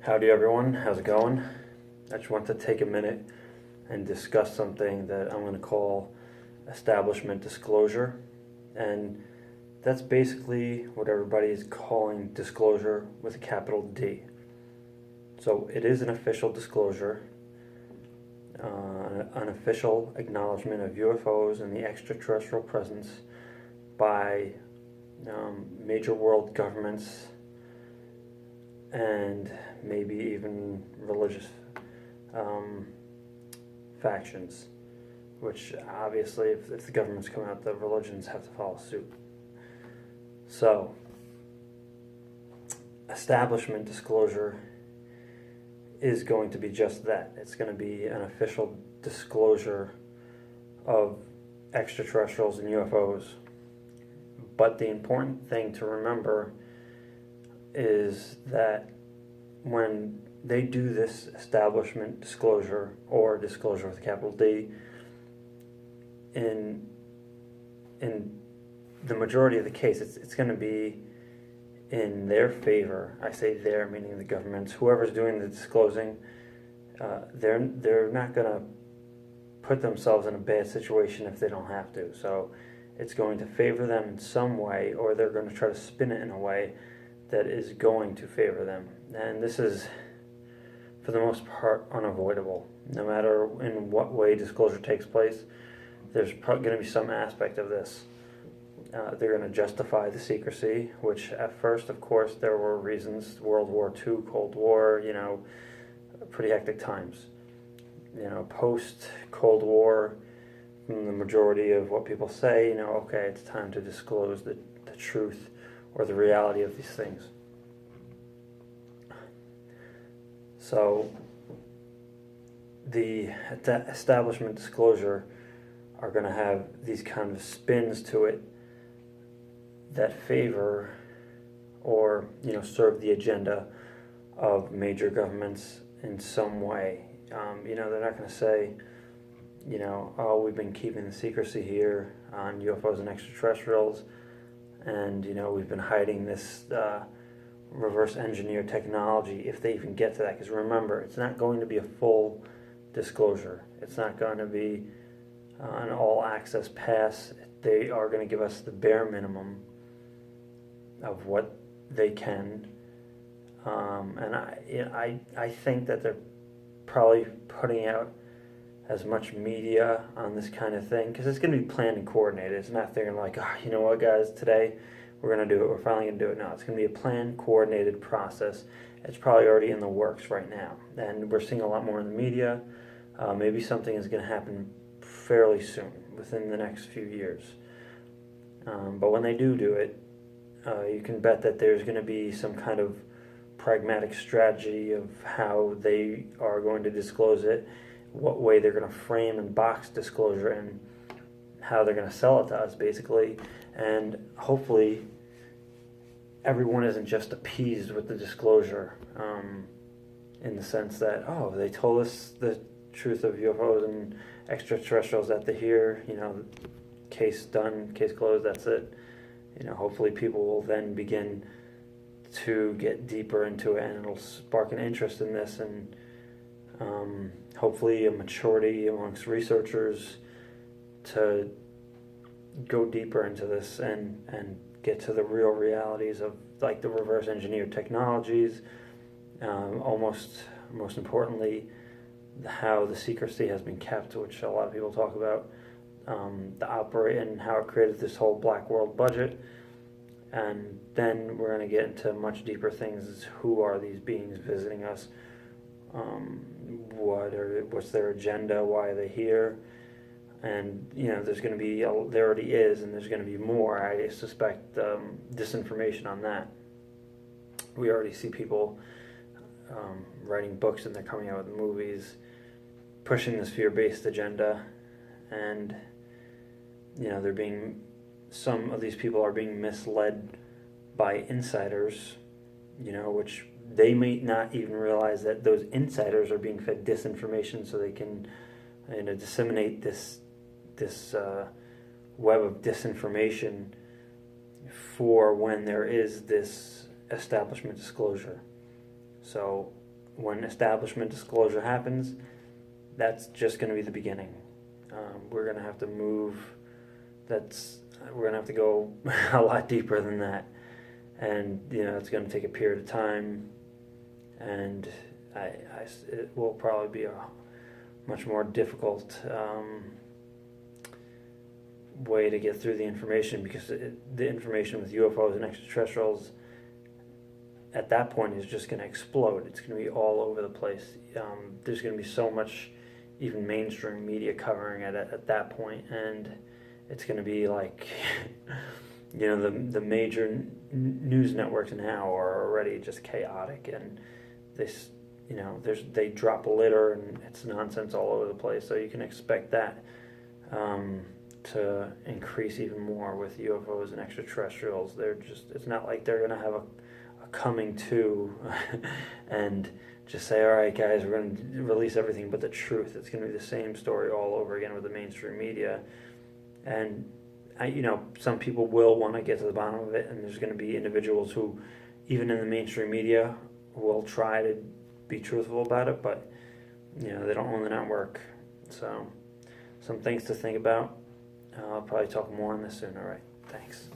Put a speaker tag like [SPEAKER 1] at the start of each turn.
[SPEAKER 1] Howdy everyone, how's it going? I just want to take a minute and discuss something that I'm going to call establishment disclosure. And that's basically what everybody is calling disclosure with a capital D. So it is an official disclosure, an official acknowledgement of UFOs and the extraterrestrial presence by major world governments and maybe even religious factions, which obviously if the governments come out, the religions have to follow suit. So, establishment disclosure is going to be just that. It's going to be an official disclosure of extraterrestrials and UFOs. But the important thing to remember is that when they do this establishment disclosure, or disclosure with a capital D, in the majority of the case, it's going to be in their favor. I say their, meaning the governments, whoever's doing the disclosing. They're not going to put themselves in a bad situation if they don't have to. So it's going to favor them in some way, or they're going to try to spin it in a way that is going to favor them. And this is, for the most part, unavoidable. No matter in what way disclosure takes place, there's probably going to be some aspect of this. They're going to justify the secrecy, which at first, of course, there were reasons. World War II, Cold War, pretty hectic times. Post-Cold War, from the majority of what people say, okay, it's time to disclose the truth or the reality of these things. So the establishment disclosure are going to have these kind of spins to it that favor or serve the agenda of major governments in some way. They're not going to say, oh, we've been keeping the secrecy here on UFOs and extraterrestrials, and we've been hiding this reverse engineer technology, if they even get to that. Because remember, it's not going to be a full disclosure. It's not going to be an all access pass. They are going to give us the bare minimum of what they can, and I think that they're probably putting out as much media on this kind of thing, because it's going to be planned and coordinated. It's not thinking like, oh, you know what, guys, today we're going to do it, we're finally going to do it. No, it's going to be a planned, coordinated process. It's probably already in the works right now, and we're seeing a lot more in the media. Maybe something is going to happen fairly soon, within the next few years. But when they do it, you can bet that there's going to be some kind of pragmatic strategy of how they are going to disclose it, what way they're going to frame and box disclosure, and how they're going to sell it to us, basically. And hopefully everyone isn't just appeased with the disclosure, in the sense that, oh, they told us the truth of UFOs and extraterrestrials that they're here, case done, case closed, that's it. Hopefully people will then begin to get deeper into it, and it'll spark an interest in this, and hopefully a maturity amongst researchers to go deeper into this and get to the real realities of, like, the reverse engineered technologies, most importantly, how the secrecy has been kept, which a lot of people talk about, the operate and how it created this whole black world budget. And then we're going to get into much deeper things. Who are these beings visiting us? What's their agenda? Why are they here? And there's going to be, there already is, and there's going to be more. I suspect disinformation on that. We already see people writing books, and they're coming out with movies pushing this fear-based agenda, and some of these people are being misled by insiders, which they may not even realize that those insiders are being fed disinformation so they can disseminate this web of disinformation for when there is this establishment disclosure. So when establishment disclosure happens, that's just going to be the beginning. We're going to have to move. We're going to have to go a lot deeper than that, and it's going to take a period of time, and it will probably be a much more difficult way to get through the information, because the information with UFOs and extraterrestrials at that point is just going to explode. It's going to be all over the place. There's going to be so much, even mainstream media covering it at that point, and it's going to be like, the major news networks now are already just chaotic, and they drop litter and it's nonsense all over the place. So you can expect that to increase even more with UFOs and extraterrestrials. It's not like they're going to have a coming to and just say, all right guys, we're going to release everything but the truth. It's going to be the same story all over again with the mainstream media. And some people will want to get to the bottom of it, and there's going to be individuals who, even in the mainstream media, will try to be truthful about it, but they don't own the network. So some things to think about. I'll probably talk more on this soon. All right, thanks.